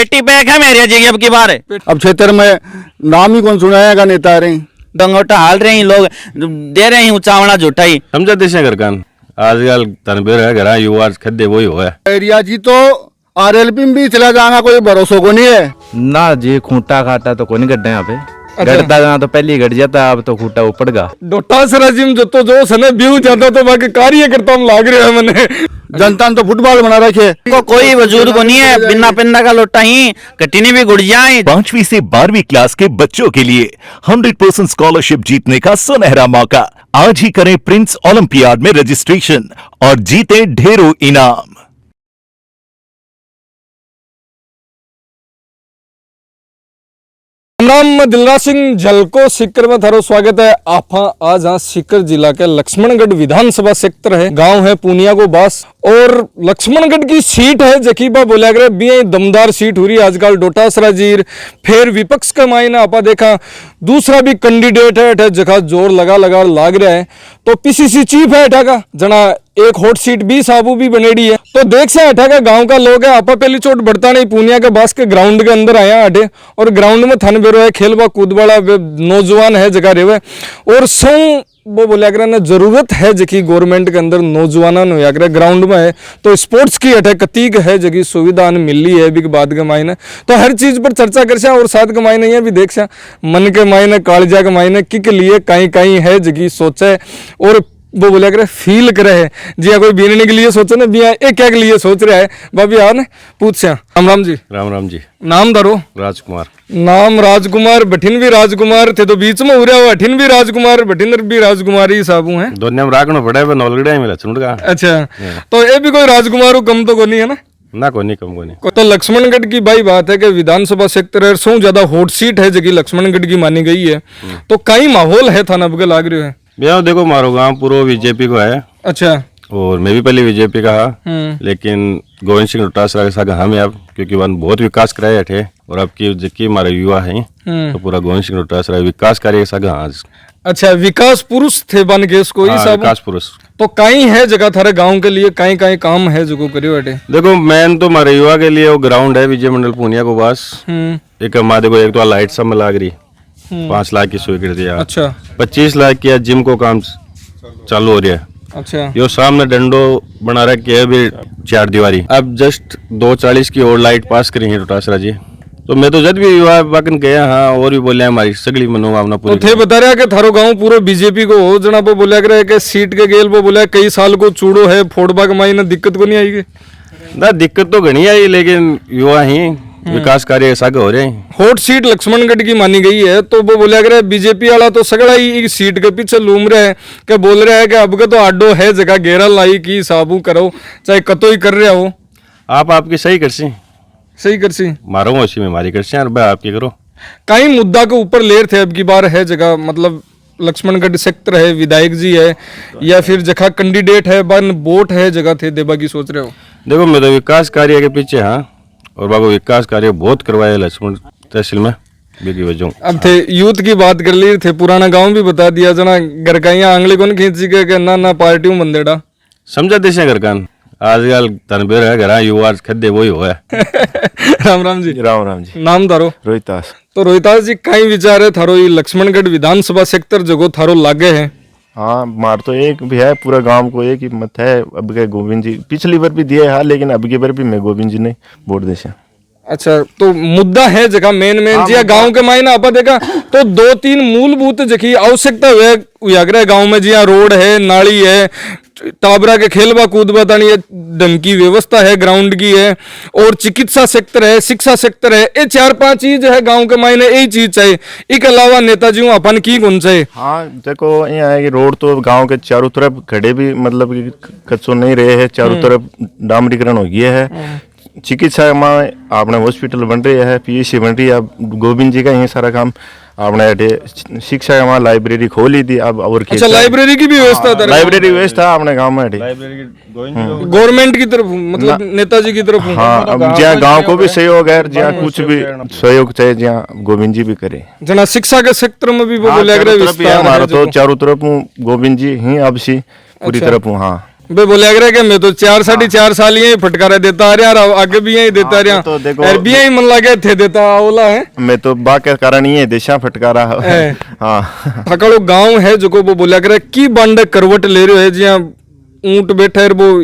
पेटी पैक है मेरे जी अब की बार। अब क्षेत्र में नाम ही कौन सुनाएगा नेता रहे डंगोटा हाल रहे हैं लोग, दे रहे हैं चावड़ा झूठा ही समझा देश घर कान आजकल तनबेर है घर युवा खद्दे वही हुआ है। एरिया जी तो आरएलपी में भी चला जाएगा, कोई भरोसा को नहीं है ना जी। खूंटा खाटा तो कोई नहीं गड्ढे यहाँ पे गढ़ता जहाँ तो पहले गढ़ जाता, अब तो खूंटा ऊपड़गा डोटासरा जिम जो तो जो सने व्यू ज्यादा तो बाकी कार्यकर्ता हम लाग रहे हैं मैंने जनता ने तो फुटबॉल बना रखे को कोई वजूद को नहीं है, बिना पिंडा का लोटा ही कटिनी भी गुड़ जाए। 5वीं से 12वीं क्लास के बच्चों के लिए 100% स्कॉलरशिप जीतने का सुनहरा मौका। आज ही करें प्रिंस ओलंपियाड में रजिस्ट्रेशन और जीते ढेरों इनाम। राम दिलराज सिंह झलको सीकर में थारो स्वागत है। आप आज हाँ सीकर जिला के लक्ष्मणगढ़ विधानसभा क्षेत्र है, गांव है पुनिया को बास और लक्ष्मणगढ़ की सीट है जकीबा बोला गया बी दमदार सीट हो रही है आजकल डोटासरा जीर। फिर विपक्ष का मायना आपा देखा दूसरा भी कैंडिडेट है जगह जोर लगा लाग रहा है तो पीसीसी चीफ है का जना एक हॉट सीट भी साबू भी बनेड़ी है तो देख से हटा का गांव का लोग है आपा पहली चोट बढ़ता नहीं पुनिया के बास के ग्राउंड के अंदर आया हटे और ग्राउंड में थन बेरो है खेलबा कूदबाड़ा नौजवान है जगह रेवे और सौ वो बोला कर जरूरत है जकी गवर्नमेंट के अंदर नौजवान ग्राउंड में है तो स्पोर्ट्स की अटैक कतीक है जगी सुविधा मिल रही है भी बाद के मायने तो हर चीज पर चर्चा कर और साथ के मायने ये भी देख मन के मायने कालजा के मायने किक लिए कहीं है जगी सोचे और वो बोला करे फील करे है जी कोई बीनने के लिए सोचे ना बिया एक के लिए सोच रहा है बाबी यार ने पूछ राम राम जी। राम राम जी। नाम दारो राजकुमार। नाम राजकुमार बठिन भी राजकुमार थे तो बीच में हो रहा अठिन भी राजकुमार बठिन भी राजकुमारी साबू है दोनों में राखना पड़ा है नौलगड़ा मिला चुनगा। अच्छा तो ये भी कोई राजकुमार कम तो को नहीं है ना कोई नहीं कम को नहीं। तो लक्ष्मणगढ़ की भाई बात है कि विधानसभा क्षेत्र सौ ज्यादा हॉट सीट है जगह लक्ष्मणगढ़ की मानी गई है तो कई माहौल है थाना बगे लाग रहे है भैया देखो मारो गांव पूरा बीजेपी को है। अच्छा और मैं भी पहले बीजेपी का हा लेकिन गोविंद सिंह डोटासरा के साथ हम अब क्योंकि वन बहुत विकास कराए थे और अब की जबकि हमारे युवा है तो पूरा गोविंद सिंह डोटासरा विकास कार्य के साथ आज। अच्छा विकास पुरुष थे बन के इसको ही सब विकास पुरुष तो कहीं है जगह थारे गांव के लिए कहीं काम है जो करियो बेटे। देखो मेन तो हमारे युवा के लिए वो ग्राउंड है विजय मंडल पूनिया को पास एक हमारे को एक तो लाइट सब में लाग रही 5 लाख की स्वीकृति दिया। अच्छा 25 लाख की जिम को काम चालू हो रहा है। अच्छा यो सामने डंडो बना रखे है भी 4 दीवारी अब जस्ट 240 की और लाइट पास करी है डोटासरा जी तो मैं तो जब भी युवा बाकन गया हाँ और भी बोले हमारी सगली मनोकामना पूरी तो थे बता रहा कि थारो गांव पूरा बीजेपी को हो जना वो बोला करे कि सीट के गेल वो बोला कई साल को चूड़ो है फोड़बा के मायने दिक्कत को नहीं आएगी ना दिक्कत तो घनी आई लेकिन युवा ही विकास कार्य सागे हो रहे हैं। हॉट सीट लक्ष्मणगढ़ की मानी गई है तो वो बोला करे बीजेपी वाला तो सगड़ा ही सीट के पीछे लूम रहे हैं क्या बोल रहे हैं कि अब का तो आडो है जगह घेरा लाई की साबू करो चाहे कतो ही कर रहे हो आप आपकी सही करसी मारो उसी में मारी करसी और भाई आपकी करो कई मुद्दा के ऊपर लेर थे अब की बार है जगह मतलब लक्ष्मणगढ़ सेक्टर है विधायक जी है या फिर जगह कैंडिडेट है बन वोट है जगह थे देबा की सोच रहे हो। देखो मैं तो विकास कार्य के पीछे हाँ और बाबू विकास कार्य बहुत करवाया लक्ष्मण तहसील में वजह। अब थे यूथ की बात कर ली थे पुराना गांव भी बता दिया जना घर का आंगली कौन खींची के ना पार्टियों बंदेड़ा समझा देश घर कान आजकल तनबेर है घर युवा खद्दे वही हुआ है। राम राम जी। राम राम जी। नाम थारो रोहितास। तो रोहितास जी कई विचार है थारो ये लक्ष्मणगढ़ विधानसभा क्षेत्र जगो थारो लागे है। हाँ मार तो एक भी है पूरा गांव को एक ही मत है अब के गोविंद जी पिछली बार भी दिए है लेकिन अब की बार भी मैं गोविंद जी ने वोट दे। अच्छा तो मुद्दा है जगह मेन जी गांव के मायने आपा देखा तो 2-3 मूलभूत जकी आवश्यकता हुए गांव में जिया रोड है नाली है टाबरा के खेलबा कूदबा तानी ढंग की व्यवस्था है ग्राउंड की है और चिकित्सा सेक्टर है शिक्षा सेक्टर है ये 4-5 चीज है गांव के मायने यही चीज चाहिए इसके अलावा नेताजी अपन की कौन चाहिए। हाँ देखो यहाँ है कि रोड तो गांव के चारों तरफ खड़े भी मतलब कच्चो नहीं रहे हैं चारों तरफ डामरीकरण हो गया है। चिकित्सा में आपने हॉस्पिटल बन रही है पीएचसी बन रही है अब गोविंद जी का यही सारा काम आपने शिक्षा में लाइब्रेरी खोली थी अब और अच्छा लाइब्रेरी की भी व्यवस्था था लाइब्रेरी व्यवस्था आपने गांव में गवर्नमेंट की तरफ मतलब नेताजी की तरफ। हाँ अब जहाँ गांव को भी सहयोग है जहाँ कुछ भी सहयोग चाहिए जहाँ गोविंद जी भी करे जना शिक्षा के क्षेत्र में भी वो हमारा तो चारों तरफ गोविंद जी ही अब सी पूरी तरफ। हाँ बे बोले अगर कि मैं तो 4-4.5 साल यही फटकारा देता आ रहा, आगे भी यही देता रहा, तो देखो और भी यही मन लगे थे देता ओला है। मैं तो बा के कारण ये दिशा फटकारा हाँ थकाड़ो गांव है जो को वो बोला करे की बंड करवट ले रहे हो है जिया ऊंट बैठा है वो,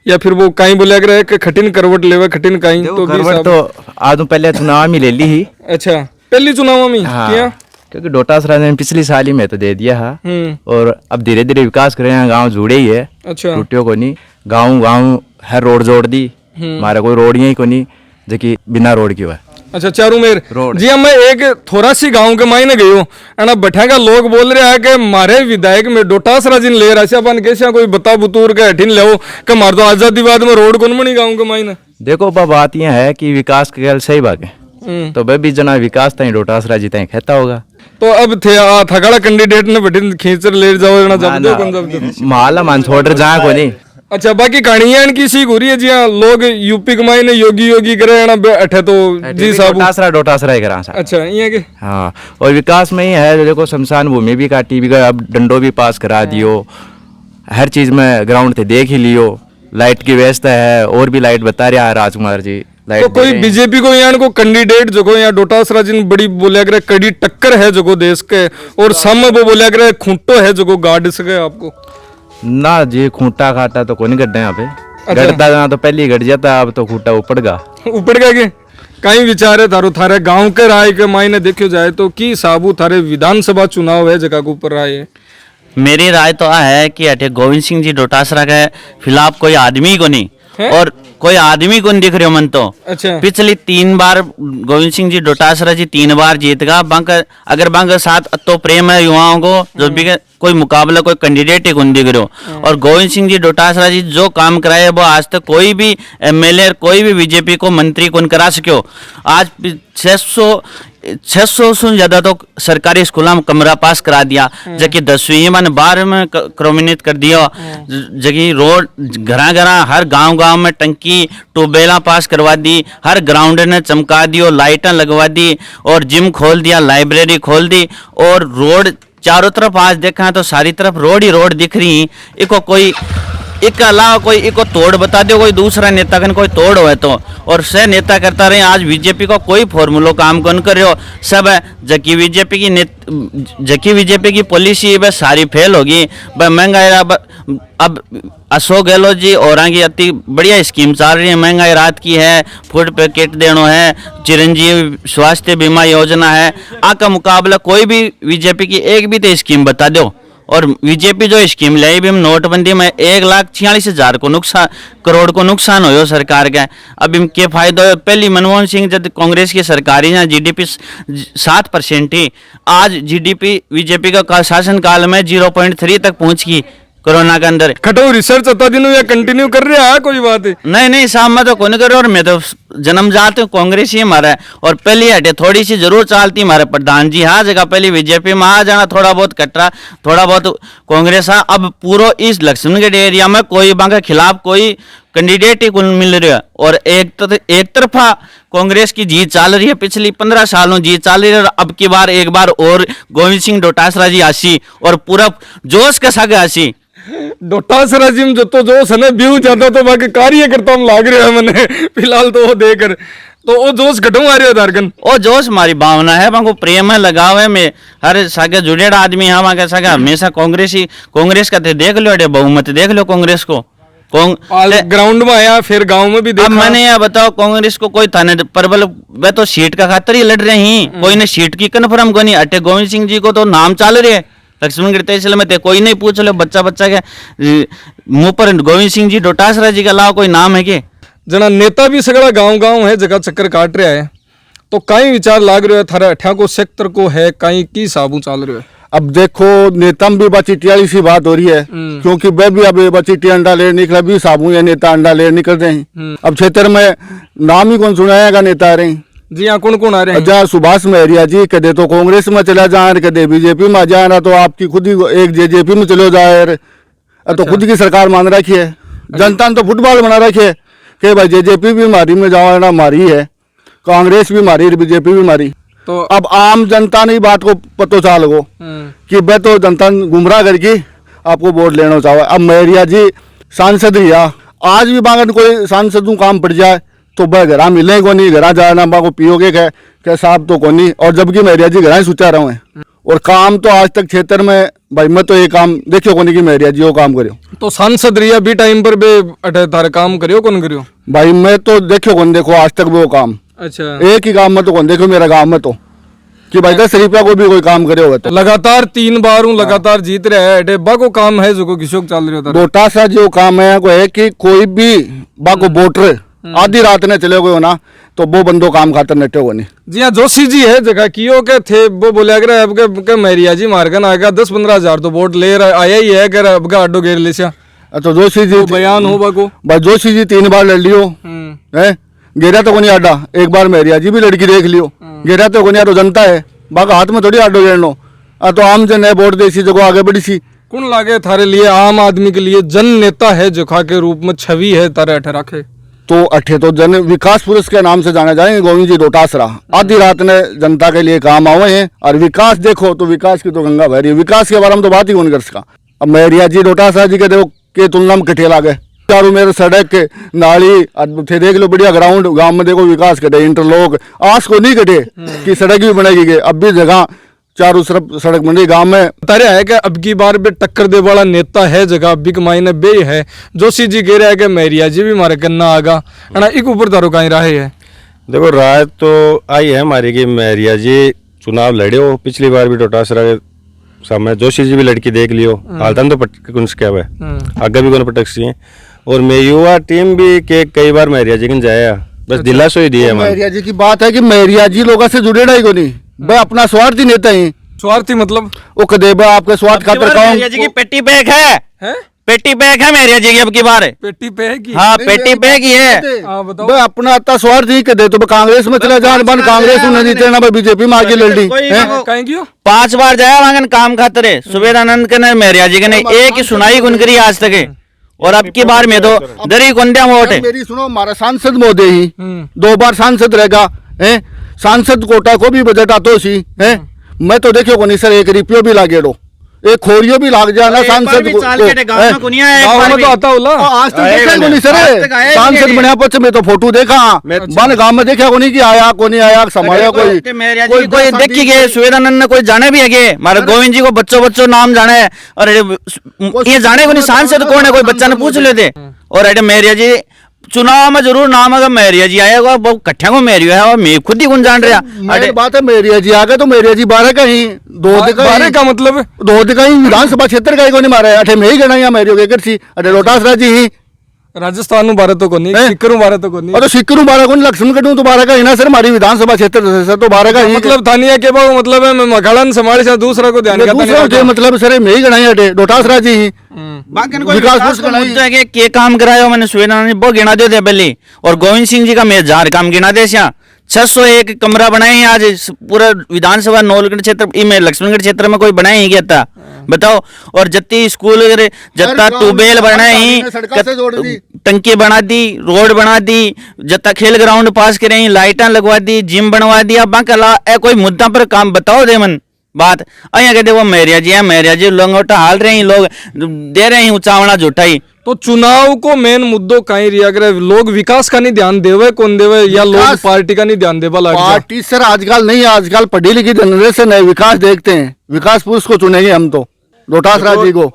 या फिर वो कहीं बोला करे कि खटिन करवट लेवे खटिन कहीं तो भी करवट तो आज पहले चुनाव में ले ली ही। अच्छा पहली चुनाव में हाँ, किया क्योंकि डोटासरा ने पिछली साल ही में तो दे दिया है और अब धीरे धीरे विकास कर रहे हैं, गांव जुड़े ही है। अच्छा टूटियो को नहीं, गांव है रोड जोड़ दी, हमारा कोई रोड ही को नहीं जो कि बिना रोड की है। अच्छा चारू मेर रोड। जी मैं एक थोड़ा सी गांव के मायने गयो है बैठा लोग बोल रहे हैं कि मारे विधायक में डोटासरा जिन ले रहा अपन कैसे कोई बता बुतूर के हटिन ले कि मार दो आजादी बाद में रोड कौन बनी गांव के मायने। देखो बात यह है कि विकास के गल सही बात है तो वह भी जना विकास तई डोटासरा जी तई कहता होगा। तो अब थे थकाड़ा कैंडिडेट ने बटिन खींचर ले जाओ जब दो कौन जब दो माला मान छोड़ जा को नहीं। अच्छा बाकी कहानियां इनकी सीख हो रही है जी हाँ लोग यूपी के मायने योगी करे ना अठे तो जी साहब डोटासरा ही करा। अच्छा ये के हाँ और विकास में ही है देखो शमशान भूमि भी काटी भी गए, अब डंडो भी पास करा दियो, हर चीज में ग्राउंड थे देख ही लियो, लाइट की व्यवस्था है और भी लाइट बता रहा है राजकुमार जी। तो कोई बीजेपी को यहाँ को कैंडिडेट जो को यहाँ डोटासरा जिन बड़ी बोलिया करे कड़ी टक्कर है जो को देश के और सम वो बोलिया करे खूंटो है जो को गाड़ सके आपको ना जी खूंटा खाटा तो कोई नहीं गड्ढे यहाँ पे गढ़ता ना तो पहले ही गढ़ जाता, अब तो खूंटा ऊपड़गा के कहीं विचार है थारो थारे गांव के राय के मायने देखो जाए तो की साबू थारे विधानसभा चुनाव है जगह के ऊपर राय है। मेरी राय तो है कि अटे गोविंद सिंह जी डोटासरा के खिलाफ कोई आदमी को नहीं है? और कोई आदमी को नहीं दिख रहे मन तो। अच्छा पिछली 3 बार गोविंद सिंह जी डोटासरा जी 3 बार जीत गा बंक अगर बंक साथ तो प्रेम है युवाओं को जो भी कोई मुकाबला कोई कैंडिडेट ही कौन दिख रहे हो। और गोविंद सिंह जी डोटासरा जी जो काम कराए वो आज तक कोई भी एमएलए कोई भी बीजेपी को मंत्री कौन करा सको। आज 600 से ज्यादा तो सरकारी स्कूलों में कमरा पास करा दिया, जबकि 10वीं में 12 में क्रमित कर दिया, जबकि रोड घरा घरा हर गांव में टंकी ट्यूबवेला पास करवा दी, हर ग्राउंड ने चमका दियो, लाइटें लगवा दी और जिम खोल दिया, लाइब्रेरी खोल दी और रोड चारों तरफ आज देखा तो सारी तरफ रोड ही रोड दिख रही। इको कोई इसके अलावा कोई इको तोड़ बता दो कोई दूसरा नेता कन कोई तोड़ हो तो और से नेता करता रहे। आज बीजेपी को कोई फॉर्मूलो काम कौन कर रहे हो सब है जबकि बीजेपी की पॉलिसी बस सारी फेल होगी। महंगाई अब अशोक गहलोत जी और की अति बढ़िया स्कीम चल रही है, महंगाई राहत की है, फूड पैकेट देना है, चिरंजीवी स्वास्थ्य बीमा योजना है। आका मुकाबला कोई भी बीजेपी की एक भी तो स्कीम बता दो। और बीजेपी जो स्कीम लाई भी हम नोटबंदी में 1,46,000 को करोड़ को नुकसान हो सरकार का। अब इनके फायदे पहली मनमोहन सिंह जब कांग्रेस की सरकार ही जीडीपी 7% ही, आज जीडीपी बीजेपी का शासन काल में 0.3 तक पहुंच गई कोरोना के अंदर। खटो रिसर्च अता दिनों या कंटिन्यू कर रहा है कोई बात है नहीं शाम में तो कौन कर रहे और मैं तो जन्मजात कांग्रेस ही हमारा है। और पहली हटे थोड़ी सी जरूर चलती हमारे प्रधान जी हाँ जगह पहले बीजेपी में आ जाना थोड़ा बहुत कटरा थोड़ा बहुत कांग्रेस है। अब पूरा इस लक्ष्मणगढ़ एरिया में कोई के खिलाफ कोई कैंडिडेट ही मिल रहा है और एक तरफा कांग्रेस की जीत चल रही है, पिछली 15 सालों जीत चल रही है। अब की बार एक बार और गोविंद सिंह डोटासरा जी आसी और पूरा जोश के साथ आसी। डोटासरा जी जो तो जोश है ना व्यू ज्यादा तो बाकी कार्यकर्ता हम लाग रहे हैं मैंने फिलहाल तो वो देकर तो वो जोश घटो आ रहे हो दारकन ओ जोश हमारी भावना है वहाँ को प्रेम है लगाव है। मैं हर सागे जुड़े आदमी है वहाँ के सागे हमेशा कांग्रेस का देख लो अरे बहुमत देख लो कांग्रेस को ग्राउंड में आया फिर गांव में भी देखा। अब मैंने यह बताओ कांग्रेस को कोई थाने परबल वे तो सीट का खातर ही लड़ रहे हैं, कोई ने सीट की कन्फर्म को नहीं। अटे गोविंद सिंह जी को तो नाम चल रहे लक्ष्मणगढ़ तहसील में थे, कोई नहीं पूछ लो बच्चा के मुंह पर गोविंद सिंह जी डोटासरा जी के अलावा कोई नाम है के जना नेता भी सगड़ा गांव है जगह चक्कर काट रहा है तो कई विचार लाग रहे हो थारा अठा को सेक्टर को है कई की साबू चल रहे हो। अब देखो नेता में भी बचीटियाली सी बात हो रही है क्योंकि वे भी अब बचीटी अंडा ले निकला भी साबू या नेता अंडा ले निकल रहे हैं। अब क्षेत्र में नाम ही कौन सुनाएगा नेता आ रहे हैं जी हाँ कौन आ रहे हैं जहाँ सुभाष महरिया जी कदे तो कांग्रेस में चला जाए कदे बीजेपी में जाए ना तो आपकी खुद ही एक जेजेपी में चलो जाए तो खुद की सरकार मान रखी है। जनता ने तो फुटबॉल बना रखी है कि भाई जेजेपी भी मारी में जाओ ना मारी है, कांग्रेस भी मारी बीजेपी भी मारी। तो अब आम जनता ने बात को पतो चाल गो कि भाई तो जनता गुमराह करके आपको वोट लेना चाहो। अब महरिया जी सांसद रिया आज भी बागन कोई सांसद को काम पड़ जाए तो वह घर मिले को नहीं, घर जाना बाको पियोगे क्या साहब तो को नहीं। और जबकि मेरिया जी घर सोचा रहा हूँ और काम तो आज तक क्षेत्र में भाई मैं तो ये काम देखियो को नहीं कि मेरिया जी वो काम करियो। तो सांसद रिया भी टाइम पर बे अटे तारे काम करियो कौन करियो? भाई मैं तो देखियो कौन देखो आज तक वो काम। अच्छा, एक ही काम में तो कौन देखो मेरा गाँव में तो कि भाई 10 रुपया को भी कोई काम करे होगा तो लगातार 3 बार हूँ लगातार जीत रहे है अटे बाको काम है जो को किशोक चल रही होता डोटा सा जो काम है को है कि कोई भी बाको वोटर आधी रात ने चले गए हो ना तो वो बंदो काम खातर नटे हो नहीं। जी हाँ, जोशी जी है जगह कियो के थे वो बोले अगर अब के मेरिया जी मारकन आएगा 10-15 हजार तो वोट ले रहा आया ही है कर अब का अड्डो घेर ले तो जोशी जी बयान हो बाको भाई जोशी जी 3 बार लड़ लियो है गेरा तो को नहीं आडा, एक बार मेरिया जी भी लड़की देख लियो गेरा तो को नहीं आडो जनता है बाका हाथ में थोड़ी आडो घेर लो तो आम जन है वोट देसी जगह आगे बढ़ी सी कौन लागे थारे लिए आम आदमी के लिए जन नेता है जो खा के रूप में छवि है तारे अठे रखे तो अठे तो जन विकास पुरुष के नाम से जाने जाएंगे गोविंद जी डोटासरा आधी रात ने जनता के लिए काम आए हैं और विकास देखो तो विकास की तो गंगा बह रही है, विकास के बारे में तो बात ही कौन कर सका। अब मेरिया जी डोटासरा जी के देखो के तुलना में कठे लागे चारों मेरे सड़क के नाली थे देख लो बढ़िया ग्राउंड गांव में देखो विकास कटे इंटरलॉक आस को नहीं कटे कि सड़क भी बनेगी अब भी जगह चारों तरफ सड़क बन रही गांव में तारे है कि अब की बार बे टक्कर दे वाला नेता है जगह अब की मायने बे है जोशी जी कह रहा है कि मेरिया जी भी मारे करना आगा अना एक ऊपर तारो कहीं रहे है। देखो राय तो आई है हमारी कि मेरिया जी चुनाव लड़े हो पिछली बार भी डोटासरा के सामने जोशी जी भी लड़की देख लियो हालतन तो पटक कुछ क्या है आगे भी कौन पटक सी है और मैं युवा टीम भी के कई बार मेरिया जी कन जाया बस दिलासो ही दिया मेरिया जी की बात है कि मेरिया जी लोगों से जुड़ेड़ा ही को नहीं भाई अपना स्वार्थी नेता ही स्वार्थी मतलब वो कदेबा आपके स्वार्थ खातर मेरिया जी की पेटी पैक है पेटी पैक है मेरिया जी की अब की बार पेटी पे है की हाँ पेटी पैक ही है। बताओ भाई अपना इतना स्वार्थ ही कदे तो कांग्रेस में चला जान बन कांग्रेस में नहीं जीते ना बीजेपी में आगे लड़ ली कहीं क्यों 5 बार जाया वहां काम खातर सुबेदानंद के ने मेरिया जी के ने एक ही सुनाई गुन करी आज तक और अब की बार में तो दरी कुंदिया वोट है। मेरी सुनो हमारा सांसद मोदी ही 2 बार सांसद रहेगा है सांसद कोटा को भी बजट आतो सी है मैं तो देखियो को नहीं सर 1 रुपयो भी लागेड़ो एक खोरियो भी लाग जाना सांसद गाँव में तो आता होला आज तक देखा को नहीं सर सांसद बनया पछ में तो फोटो देखा बन गांव में देखा को नहीं कि आया को नहीं आया समाया कोई देखी गए सुवेदानंद ने कोई जाने भी है हमारे गोविंद जी को बच्चों नाम जाने है और ये जाने को नहीं सांसद कौन है कोई बच्चा ने पूछ लेते और अरे मेरिया जी चुनाव में जरूर नाम अगर मेरिया जी आएगा वो कट्ठा को मेरिया है और मैं खुद ही कौन जान रहा अरे बात है मेरिया जी आ गए तो मेरिया जी 12 का ही 12 का मतलब 2 का ही विधानसभा क्षेत्र का ही को नहीं मारा है अठे में ही गणा मेरियो के कर सी अरे रोटासरा जी ही राजस्थान भारत तो को नहीं सिक्करू भारत तो को नहीं और सिक्करू 12 को लक्ष्मणगढ़ तो 12 का ही ना सर हमारी विधानसभा क्षेत्र से तो 12 का ही मतलब थानिया के बाबू मतलब है मखड़न संभाल से दूसरा को ध्यान दूसरा जो मतलब सर में ही गणाई अटे डोटासरा जी ही विकास के काम कराया मैंने सुवेदानंद वो गिना दे पहले और गोविंद सिंह जी का मैं 1000 काम गिना दे 601 कमरा बनाए आज पूरा विधानसभा नौलगढ़ क्षेत्र में लक्ष्मणगढ़ क्षेत्र में कोई बनाए ही क्या था बताओ और जत्ती स्कूल जत्ता ट्यूबवेल बनाए टंकी बना दी रोड बना दी जत्ता खेल ग्राउंड पास करे लाइटा लगवा दी जिम बनवा दिया बाकी कोई मुद्दा पर काम बताओ दे मन बात अया कहते वो मेरिया जी लंगोटा हाल रहे हैं लोग दे रहे हैं उचावना झूठाई तो चुनाव को मेन मुद्दों कहीं रिया करे लोग विकास का नहीं ध्यान देवे कौन देवे या लोग पार्टी का नहीं ध्यान देवा लगा पार्टी सर आजकल नहीं आजकल पढ़ी लिखी जनरेशन है विकास देखते हैं विकास पुरुष को चुनेंगे हम तो डोटासरा जी को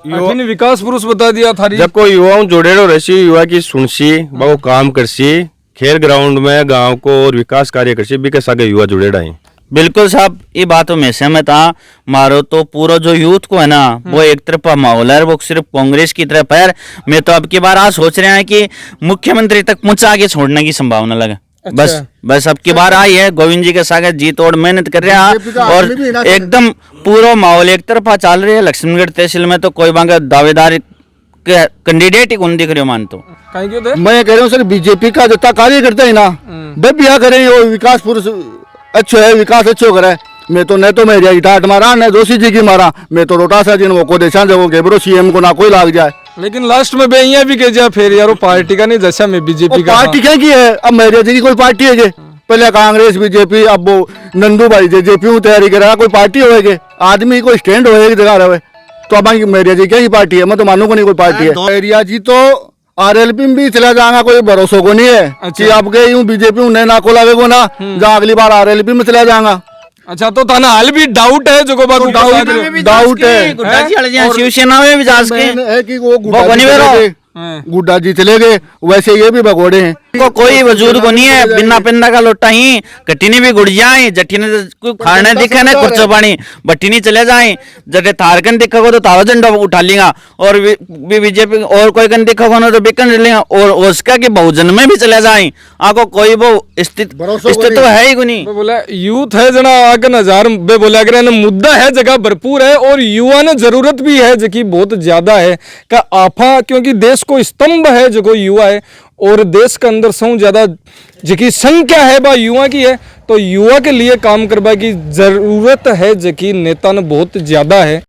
विकास पुरुष बता दिया था जब कोई युवाओं जोड़ेड़ो रसी युवा की सुनसी वो काम करसी खेल ग्राउंड में गांव को और विकास कार्य करसी भी कैसा युवा जुड़ेड़ा है। बिल्कुल साहब ये बातों में सहमत था मारो तो पूरा जो यूथ को है ना वो एक तरफा माहौल है वो सिर्फ कांग्रेस की तरफ है। मैं तो अब की बार आज सोच रहे हैं कि मुख्यमंत्री तक पहुंचा के छोड़ने की संभावना लगे। अच्छा। बस अब की बार आई है गोविंद जी के साथ जी तोड़ मेहनत कर रहे हैं और एकदम पूरा माहौल एक तरफा चल रही है। लक्ष्मणगढ़ तहसील में तो कोई बांगा दावेदार कैंडिडेट ही कौन दिख रहे हो मान तो मैं कह रहा हूँ सर बीजेपी का जितना कार्य करते है ना वे भी करें वो विकास पुरुष अच्छो है विकास अच्छो करे मैं तो नहीं तो मेरिया इटाट मारा न जोशी जी की मारा मैं तो रोटासा जी ने को देशा जगह गेबरो सीएम को ना कोई लाग जाए लेकिन लास्ट में बेइया भी कह जाए फिर यार पार्टी का नहीं जैसा मैं बीजेपी का पार्टी क्या की है अब मेरिया जी की कोई पार्टी है पहले कांग्रेस बीजेपी अब वो नंदू भाई जेजेपी तैयारी करा कोई पार्टी होएगी आदमी कोई स्टैंड होएगी जगह रहे तो अब मेरिया जी क्या ही पार्टी है, मैं तो मानू को नहीं कोई पार्टी है। मेरिया जी तो आरएलपी में भी चला जाएगा, कोई भरोसा को नहीं है कि आपके यूं बीजेपी उन्हें ना को लगेगा ना जहाँ अगली बार आरएलपी में चला जाएगा। अच्छा, तो थाना हाल भी डाउट है जो बात डाउट है गुड्डा जी हल जाए, शिवसेना में भी जा सके है कि वो वो बनी हुई रहो। गुड्डा जी चले गए, वैसे ये भी भगोड़े हैं। को कोई वजूद को नहीं है, बिना पिंदा का लोटा ही कटिनी भी गुड़ जाए, जट्टी ने कोई खाने दिखे ना कुछ पानी बट्टी नहीं चले जाए, जटे थारकन दिखा तो तारो झंडा उठा लेगा, और बीजेपी और कोई कन दिखा ना तो बिकन लेगा, और उसका कि बहुजन में भी चले जाए, आपको कोई वो स्थिति तो है ही नहीं। बोला यूथ है जना आगे नजार बे बोला अगर मुद्दा है, जगह भरपूर है और युवा ने जरूरत भी है जबकि बहुत ज्यादा है का आफा, क्योंकि देश को स्तंभ है जो युवा है, और देश के अंदर सौ ज्यादा जबकि संख्या है बा युवा की है, तो युवा के लिए काम करवा की जरूरत है जबकि नेता ने बहुत ज्यादा है।